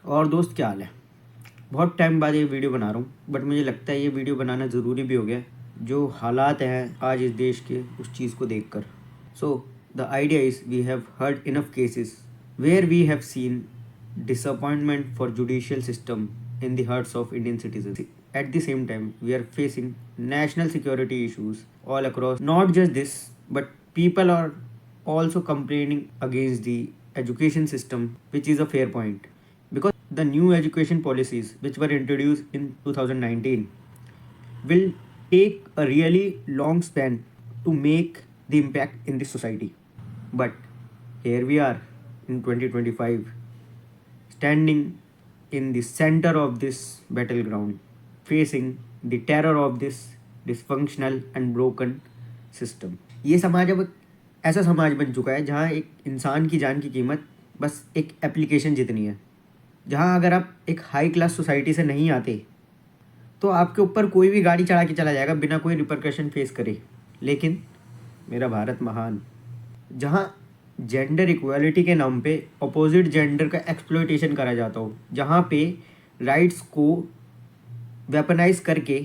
और दोस्त क्या हाल है? बहुत टाइम बाद ये वीडियो बना रहा हूँ, बट मुझे लगता है ये वीडियो बनाना ज़रूरी भी हो गया है। जो हालात हैं आज इस देश के, उस चीज़ को देखकर। So the idea is we have heard enough cases where we have seen disappointment for judicial system in the hearts of Indian citizens. At the same time, we are facing national security issues all across. Not just this, but people are also complaining against the education system, which is a fair point. Because the new education policies which were introduced in 2019 will take a really long span to make the impact in the society. But here we are in 2025, standing in the center of this battleground, facing the terror of this dysfunctional and broken system. ये समाज अब ऐसा समाज बन चुका है जहाँ एक इंसान की जान की कीमत बस एक एप्लीकेशन जितनी है। जहाँ अगर आप एक हाई क्लास सोसाइटी से नहीं आते तो आपके ऊपर कोई भी गाड़ी चढ़ा के चला जाएगा बिना कोई रिपरकशन फेस करे। लेकिन मेरा भारत महान, जहाँ जेंडर इक्वालिटी के नाम पे अपोजिट जेंडर का एक्सप्लॉयटेशन करा जाता हो, जहाँ पे राइट्स को वेपनाइज करके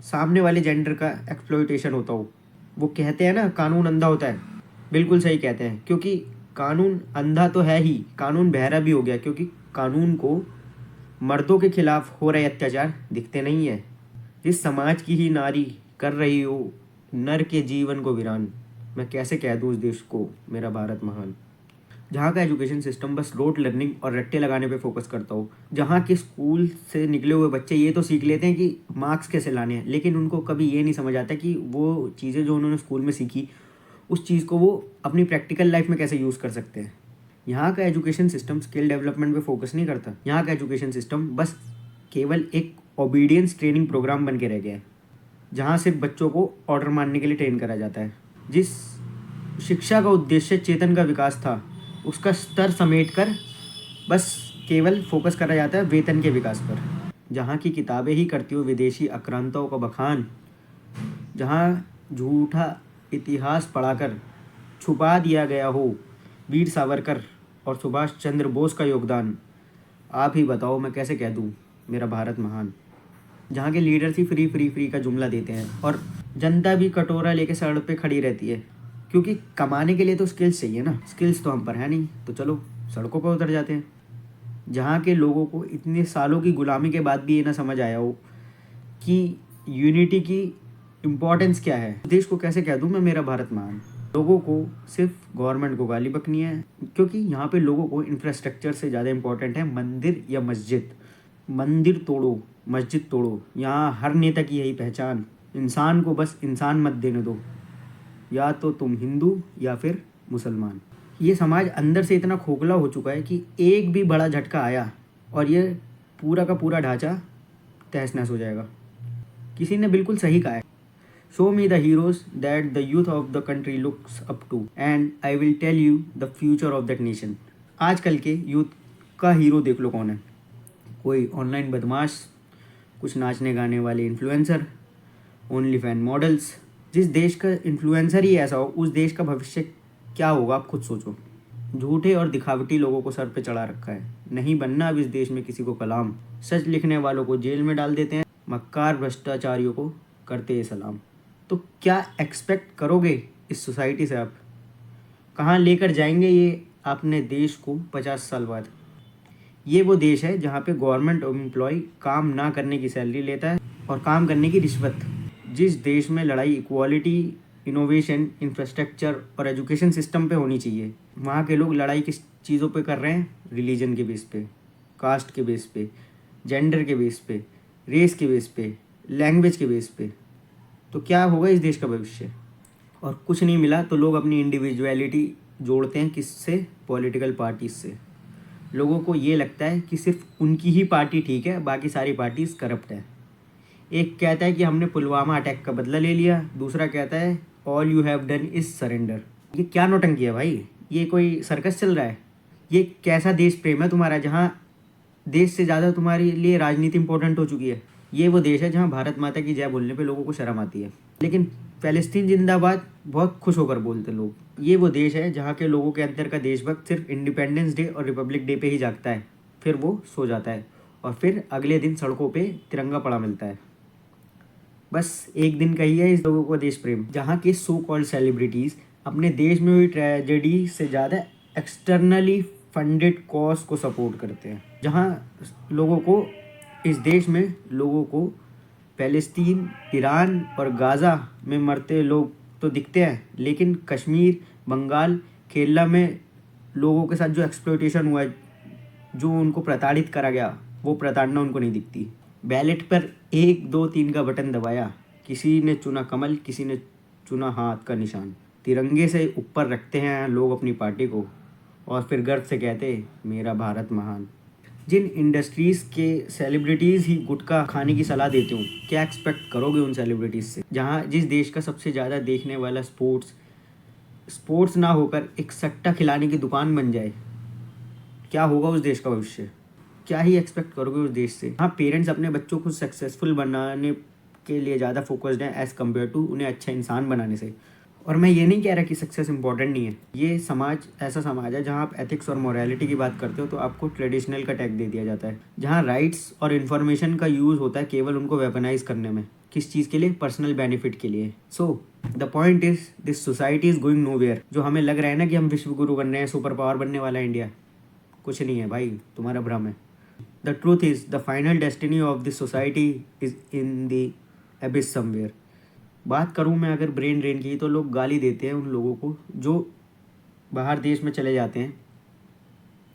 सामने वाले जेंडर का एक्सप्लॉयटेशन होता हो। वो कहते हैं ना कानून अंधा होता है, बिल्कुल सही कहते हैं, क्योंकि कानून अंधा तो है ही, कानून बहरा भी हो गया, क्योंकि कानून को मर्दों के खिलाफ हो रहे अत्याचार दिखते नहीं है। इस समाज की ही नारी कर रही हो नर के जीवन को वीरान। मैं कैसे कह दूँ उस देश को मेरा भारत महान, जहाँ का एजुकेशन सिस्टम बस रोट लर्निंग और रट्टे लगाने पे फोकस करता हो। जहाँ के स्कूल से निकले हुए बच्चे ये तो सीख लेते हैं कि मार्क्स कैसे लाने हैं, लेकिन उनको कभी ये नहीं समझ आता कि वो चीज़ें जो उन्होंने स्कूल में सीखी उस चीज़ को वो अपनी प्रैक्टिकल लाइफ में कैसे यूज़ कर सकते हैं। यहाँ का एजुकेशन सिस्टम स्किल डेवलपमेंट पे फोकस नहीं करता। यहाँ का एजुकेशन सिस्टम बस केवल एक ओबीडियंस ट्रेनिंग प्रोग्राम बन के रह गया है, जहाँ सिर्फ बच्चों को ऑर्डर मारने के लिए ट्रेन करा जाता है। जिस शिक्षा का उद्देश्य चेतन का विकास था, उसका स्तर समेट कर बस केवल फोकस करा जाता है वेतन के विकास पर। जहाँ की किताबें ही करती हो विदेशी आक्रांताओं का बखान, जहाँ झूठा इतिहास पढ़ाकर छुपा दिया गया हो वीर सावरकर और सुभाष चंद्र बोस का योगदान। आप ही बताओ मैं कैसे कह दूँ मेरा भारत महान, जहाँ के लीडर्स ही फ्री फ्री फ्री का जुमला देते हैं और जनता भी कटोरा लेके सड़क पे खड़ी रहती है, क्योंकि कमाने के लिए तो स्किल्स चाहिए ना। स्किल्स तो हम पर है नहीं, तो चलो सड़कों पर उतर जाते हैं। जहाँ के लोगों को इतने सालों की गुलामी के बाद भी ये ना समझ आया हो कि यूनिटी की इम्पोर्टेंस क्या है। देश को कैसे कह दूँ मैं मेरा भारत महान। लोगों को सिर्फ गवर्नमेंट को गाली बकनी है, क्योंकि यहाँ पे लोगों को इंफ्रास्ट्रक्चर से ज़्यादा इम्पोर्टेंट है मंदिर या मस्जिद। मंदिर तोड़ो, मस्जिद तोड़ो, यहाँ हर नेता की यही पहचान। इंसान को बस इंसान मत देने दो, या तो तुम हिंदू या फिर मुसलमान। ये समाज अंदर से इतना खोखला हो चुका है कि एक भी बड़ा झटका आया और ये पूरा का पूरा ढांचा तहस नहस हो जाएगा। किसी ने बिल्कुल सही कहा है, show me the heroes that the youth of the country looks up to and I will tell you the future of that nation. आजकल के यूथ का हीरो देख लो कौन है। कोई ऑनलाइन बदमाश, कुछ नाचने गाने वाले इन्फ्लुएंसर, ओनली फैन मॉडल्स। जिस देश का इन्फ्लुएंसर ही ऐसा हो, उस देश का भविष्य क्या होगा आप खुद सोचो। झूठे और दिखावटी लोगों को सर पे चढ़ा रखा है। नहीं बनना अब इस देश में किसी को कलाम। सच लिखने वालों को जेल में डाल देते हैं, मक्कार भ्रष्टाचारियों को करते हैं सलाम। तो क्या एक्सपेक्ट करोगे इस सोसाइटी से आप? कहाँ लेकर जाएंगे ये अपने देश को 50 साल बाद? ये वो देश है जहाँ पे गवर्नमेंट एम्प्लॉय काम ना करने की सैलरी लेता है और काम करने की रिश्वत। जिस देश में लड़ाई इक्वालिटी, इनोवेशन, इंफ्रास्ट्रक्चर और एजुकेशन सिस्टम पे होनी चाहिए, वहाँ के लोग लड़ाई किस चीज़ों पे कर रहे हैं? रिलीजन के बेस पे, कास्ट के बेस पे, जेंडर के बेस पे, रेस के बेस पे, लैंग्वेज के बेस पे। तो क्या होगा इस देश का भविष्य? और कुछ नहीं मिला तो लोग अपनी इंडिविजुअलिटी जोड़ते हैं किससे? पॉलिटिकल पार्टीज से। लोगों को ये लगता है कि सिर्फ उनकी ही पार्टी ठीक है, बाकी सारी पार्टीज करप्ट है। एक कहता है कि हमने पुलवामा अटैक का बदला ले लिया, दूसरा कहता है all you have done is surrender. ये क्या नौटंकी है भाई? ये कोई सर्कस चल रहा है? ये कैसा देश प्रेम है तुम्हारा, जहाँ देश से ज़्यादा तुम्हारे लिए राजनीति इंपॉर्टेंट हो चुकी है? ये वो देश है जहाँ भारत माता की जय बोलने पे लोगों को शर्म आती है, लेकिन फ़लस्तीन जिंदाबाद बहुत खुश होकर बोलते लोग। ये वो देश है जहाँ के लोगों के अंदर का देशभक्त सिर्फ इंडिपेंडेंस डे और रिपब्लिक डे पे ही जागता है। फिर वो सो जाता है और फिर अगले दिन सड़कों पे तिरंगा पड़ा मिलता है। बस एक दिन का ही है इस लोगों को देश प्रेम, जहाँ के सो कॉल्ड सेलिब्रिटीज़ अपने देश में हुई ट्रेजेडी से ज़्यादा एक्सटर्नली फंडेड कॉज को सपोर्ट करते हैं। जहाँ लोगों को, इस देश में लोगों को फ़लस्तीन, ईरान और गाज़ा में मरते लोग तो दिखते हैं, लेकिन कश्मीर, बंगाल, केरला में लोगों के साथ जो एक्सप्लॉयटेशन हुआ है, जो उनको प्रताड़ित करा गया, वो प्रताड़ना उनको नहीं दिखती। बैलेट पर 1, 2, 3 का बटन दबाया, किसी ने चुना कमल, किसी ने चुना हाथ का निशान। तिरंगे से ऊपर रखते हैं लोग अपनी पार्टी को और फिर गर्व से कहते मेरा भारत महान। जिन इंडस्ट्रीज़ के सेलिब्रिटीज़ ही गुटखा खाने की सलाह देते हो, क्या एक्सपेक्ट करोगे उन सेलिब्रिटीज़ से? जहाँ जिस देश का सबसे ज़्यादा देखने वाला स्पोर्ट्स ना होकर एक सट्टा खिलाने की दुकान बन जाए, क्या होगा उस देश का भविष्य? क्या ही एक्सपेक्ट करोगे उस देश से? हाँ, पेरेंट्स अपने बच्चों को सक्सेसफुल बनाने के लिए ज़्यादा फोकस्ड हैं एज़ कम्पेयर टू उन्हें अच्छा इंसान बनाने से। और मैं ये नहीं कह रहा कि सक्सेस इंपॉर्टेंट नहीं है। ये समाज ऐसा समाज है जहाँ आप एथिक्स और मोरालिटी की बात करते हो तो आपको ट्रेडिशनल का टैग दे दिया जाता है, जहाँ राइट्स और इन्फॉर्मेशन का यूज़ होता है केवल उनको वेपनाइज करने में। किस चीज़ के लिए? पर्सनल बेनिफिट के लिए। So the point is this society is going nowhere. जो हमें लग रहा है ना कि हम विश्व गुरु बन रहे हैं, सुपर पावर बनने वाला है इंडिया, कुछ नहीं है भाई, तुम्हारा भ्रम है। The truth is the final destiny of this society is in the एबिस somewhere. बात करूं मैं अगर ब्रेन ड्रेन की, तो लोग गाली देते हैं उन लोगों को जो बाहर देश में चले जाते हैं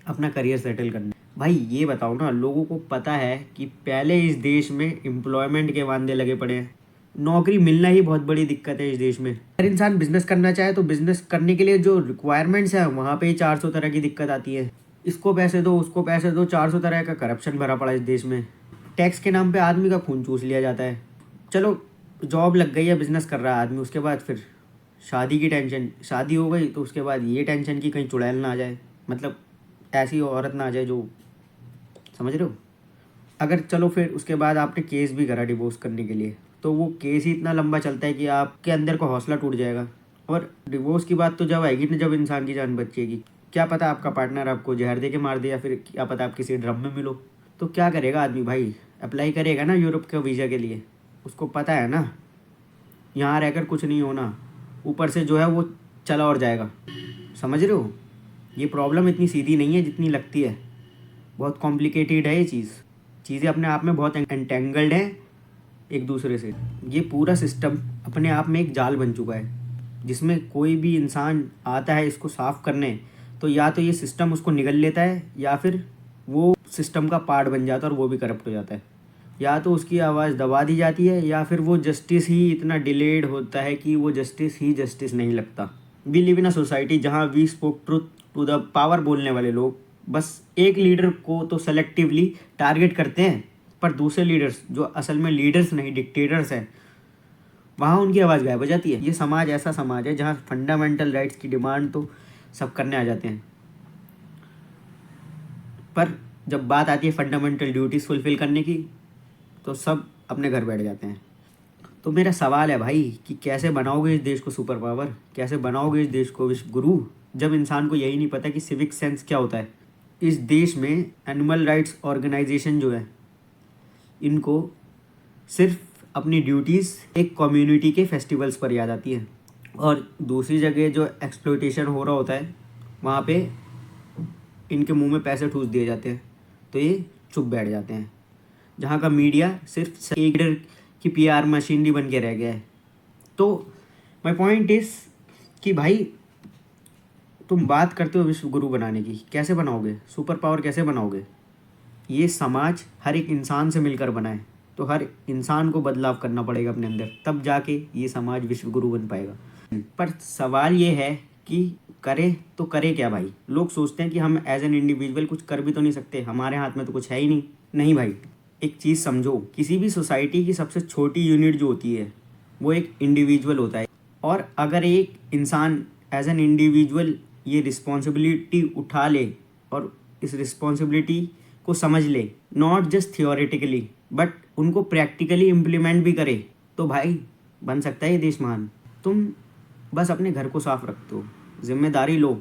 अपना करियर सेटल करने। भाई ये बताओ ना, लोगों को पता है कि पहले इस देश में एम्प्लॉयमेंट के वांदे लगे पड़े हैं, नौकरी मिलना ही बहुत बड़ी दिक्कत है इस देश में। अगर इंसान बिजनेस करना चाहे तो बिजनेस करने के लिए जो रिक्वायरमेंट्स हैं वहाँ पे ही 400 तरह की दिक्कत आती है। इसको पैसे दो, उसको पैसे दो, 400 तरह का करप्शन भरा पड़ा इस देश में। टैक्स के नाम पे आदमी का खून चूस लिया जाता है। चलो जॉब लग गई है, बिजनेस कर रहा है आदमी, उसके बाद फिर शादी की टेंशन, शादी हो गई तो उसके बाद ये टेंशन की कहीं चुड़ैल ना आ जाए, मतलब ऐसी औरत ना आ जाए जो, समझ रहे हो? अगर चलो फिर उसके बाद आपने केस भी करा डिवोर्स करने के लिए, तो वो केस ही इतना लंबा चलता है कि आपके अंदर का हौसला टूट जाएगा। और डिवोर्स की बात तो जब आएगी ना, जब इंसान की जान बचेगी। क्या पता आपका पार्टनर आपको जहर दे के मार दे, या फिर क्या पता आप किसी ड्रम में मिलो, तो क्या करेगा आदमी? भाई अप्लाई करेगा ना यूरोप के वीज़ा के लिए, उसको पता है ना यहाँ रहकर कुछ नहीं होना, ऊपर से जो है वो चला और जाएगा। समझ रहे हो? ये प्रॉब्लम इतनी सीधी नहीं है जितनी लगती है, बहुत कॉम्प्लिकेटेड है ये चीज़ें अपने आप में बहुत एंटेंगल्ड हैं एक दूसरे से। ये पूरा सिस्टम अपने आप में एक जाल बन चुका है, जिसमें कोई भी इंसान आता है इसको साफ़ करने, तो या तो ये सिस्टम उसको निगल लेता है, या फिर वो सिस्टम का पार्ट बन जाता है और वो भी करप्ट हो जाता है। या तो उसकी आवाज़ दबा दी जाती है, या फिर वो जस्टिस ही इतना डिलेड होता है कि वो जस्टिस नहीं लगता। We live in a society जहाँ we spoke truth to the power बोलने वाले लोग बस एक लीडर को तो सेलेक्टिवली टारगेट करते हैं, पर दूसरे लीडर्स जो असल में लीडर्स नहीं डिक्टेटर्स हैं, वहाँ उनकी आवाज़ गायब हो जाती है। ये समाज ऐसा समाज है जहाँ फंडामेंटल राइट्स की डिमांड तो सब करने आ जाते हैं, पर जब बात आती है फंडामेंटल ड्यूटीज़ फुलफ़िल करने की, तो सब अपने घर बैठ जाते हैं। तो मेरा सवाल है भाई कि कैसे बनाओगे इस देश को सुपर पावर, कैसे बनाओगे इस देश को विश्व गुरु, जब इंसान को यही नहीं पता कि सिविक सेंस क्या होता है। इस देश में एनिमल राइट्स ऑर्गेनाइजेशन जो है, इनको सिर्फ अपनी ड्यूटीज़ एक कम्युनिटी के फेस्टिवल्स पर याद आती है, और दूसरी जगह जो एक्सप्लॉयटेशन हो रहा होता है वहाँ पे इनके मुंह में पैसे ठूस दिए जाते हैं, तो ये चुप बैठ जाते हैं। जहाँ का मीडिया सिर्फ एक लीडर की पीआर मशीनरी बन के रह गया है। तो माय पॉइंट इज़ कि भाई तुम बात करते हो विश्व गुरु बनाने की, कैसे बनाओगे? सुपर पावर कैसे बनाओगे? ये समाज हर एक इंसान से मिलकर बना है, तो हर इंसान को बदलाव करना पड़ेगा अपने अंदर, तब जाके ये समाज विश्व गुरु बन पाएगा। पर सवाल ये है कि करे तो करे क्या भाई? लोग सोचते हैं कि हम एज एन इंडिविजुअल कुछ कर भी तो नहीं सकते, हमारे हाथ में तो कुछ है ही नहीं। नहीं भाई, एक चीज़ समझो, किसी भी सोसाइटी की सबसे छोटी यूनिट जो होती है वो एक इंडिविजुअल होता है, और अगर एक इंसान एज एन इंडिविजुअल ये रिस्पॉन्सिबिलिटी उठा ले और इस रिस्पॉन्सिबिलिटी को समझ ले, नॉट जस्ट थियोरेटिकली बट उनको प्रैक्टिकली इम्प्लीमेंट भी करे, तो भाई बन सकता है ये देश महान। तुम बस अपने घर को साफ रखते हो, जिम्मेदारी लो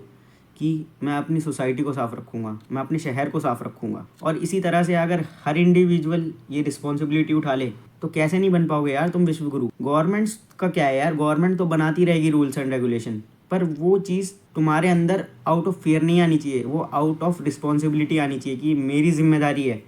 कि मैं अपनी सोसाइटी को साफ़ रखूँगा, मैं अपने शहर को साफ़ रखूँगा। और इसी तरह से अगर हर इंडिविजुअल ये रिस्पॉन्सिबिलिटी उठा ले तो कैसे नहीं बन पाओगे यार तुम विश्व गुरु। गवर्नमेंट्स का क्या है यार, गवर्नमेंट तो बनाती रहेगी रूल्स एंड रेगुलेशन, पर वो चीज़ तुम्हारे अंदर आउट ऑफ फियर नहीं आनी चाहिए, वो आउट ऑफ रिस्पॉन्सिबिलिटी आनी चाहिए कि मेरी जिम्मेदारी है,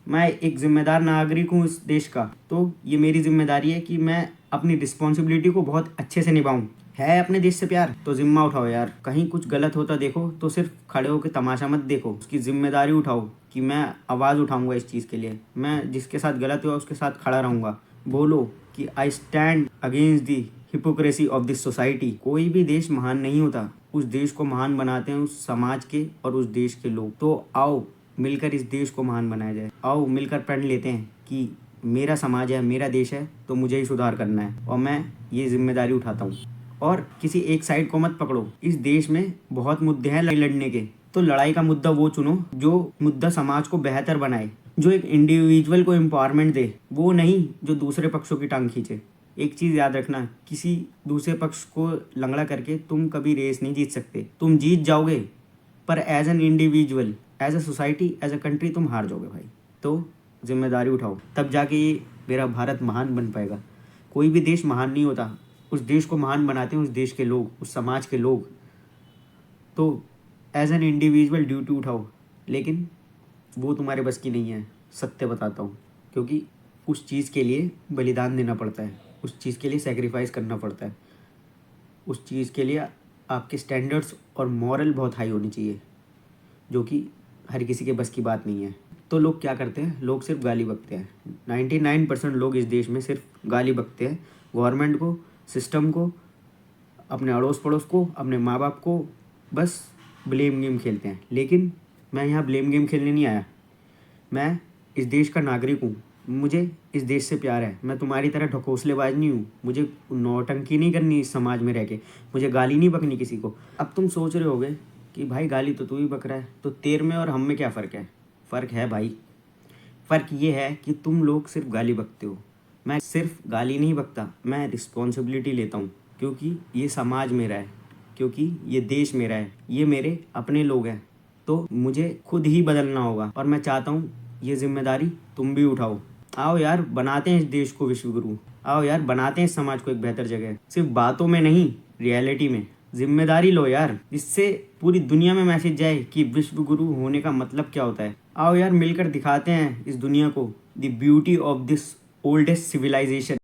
मैं एक जिम्मेदार नागरिक हूँ इस देश का, तो ये मेरी जिम्मेदारी है कि मैं अपनी रिस्पॉन्सिबिलिटी को बहुत अच्छे से निभाऊँ। है अपने देश से प्यार तो जिम्मा उठाओ यार। कहीं कुछ गलत होता देखो तो सिर्फ खड़े होकर तमाशा मत देखो, उसकी जिम्मेदारी उठाओ कि मैं आवाज़ उठाऊंगा इस चीज़ के लिए, मैं जिसके साथ गलत हुआ उसके साथ खड़ा रहूंगा। बोलो कि I stand against the hypocrisy of this society. कोई भी देश महान नहीं होता, उस देश को महान बनाते हैं उस समाज के और उस देश के लोग। तो आओ मिलकर इस देश को महान बनाया जाए, आओ मिलकर प्रण लेते हैं कि मेरा समाज है, मेरा देश है, तो मुझे ही सुधार करना है और मैं ये जिम्मेदारी उठाता हूँ। और किसी एक साइड को मत पकड़ो, इस देश में बहुत मुद्दे हैं लड़ने के, तो लड़ाई का मुद्दा वो चुनो जो मुद्दा समाज को बेहतर बनाए, जो एक इंडिविजुअल को एम्पावरमेंट दे, वो नहीं जो दूसरे पक्षों की टांग खींचे। एक चीज़ याद रखना, किसी दूसरे पक्ष को लंगड़ा करके तुम कभी रेस नहीं जीत सकते। तुम जीत जाओगे पर as an individual, as a society, as a country तुम हार जाओगे भाई। तो जिम्मेदारी उठाओ, तब जाके ये मेरा भारत महान बन पाएगा। कोई भी देश महान नहीं होता, उस देश को महान बनाते हैं उस देश के लोग, उस समाज के लोग। तो एज एन इंडिविजुअल ड्यूटी उठाओ, लेकिन वो तुम्हारे बस की नहीं है, सत्य बताता हूँ, क्योंकि उस चीज़ के लिए बलिदान देना पड़ता है, उस चीज़ के लिए सेक्रीफाइस करना पड़ता है, उस चीज़ के लिए आपके स्टैंडर्ड्स और मॉरल बहुत हाई होनी चाहिए, जो कि हर किसी के बस की बात नहीं है। तो लोग क्या करते हैं, लोग सिर्फ गाली बकते हैं। 99% लोग इस देश में सिर्फ गाली बकते हैं, गवर्नमेंट को, सिस्टम को, अपने अड़ोस पड़ोस को, अपने माँ बाप को, बस ब्लेम गेम खेलते हैं। लेकिन मैं यहाँ ब्लेम गेम खेलने नहीं आया, मैं इस देश का नागरिक हूँ, मुझे इस देश से प्यार है। मैं तुम्हारी तरह ढकोसलेबाज नहीं हूँ, मुझे नौटंकी नहीं करनी इस समाज में रह के, मुझे गाली नहीं बकनी किसी को। अब तुम सोच रहे होगे कि भाई गाली तो तू ही बक रहा है, तो तेरे में और हम में क्या फ़र्क है? फ़र्क है भाई, फ़र्क ये है कि तुम लोग सिर्फ गाली बकते हो, मैं सिर्फ गाली नहीं बकता, मैं रिस्पॉन्सिबिलिटी लेता हूँ, क्योंकि ये समाज मेरा है, क्योंकि ये देश मेरा है, ये मेरे अपने लोग हैं। तो मुझे खुद ही बदलना होगा और मैं चाहता हूँ ये जिम्मेदारी तुम भी उठाओ। आओ यार बनाते हैं इस देश को विश्व गुरु, आओ यार बनाते हैं इस समाज को एक बेहतर जगह, सिर्फ बातों में नहीं, रियलिटी में। जिम्मेदारी लो यार, जिससे पूरी दुनिया में मैसेज जाए कि विश्व गुरु होने का मतलब क्या होता है। आओ यार मिलकर दिखाते हैं इस दुनिया को the beauty of this oldest civilisation.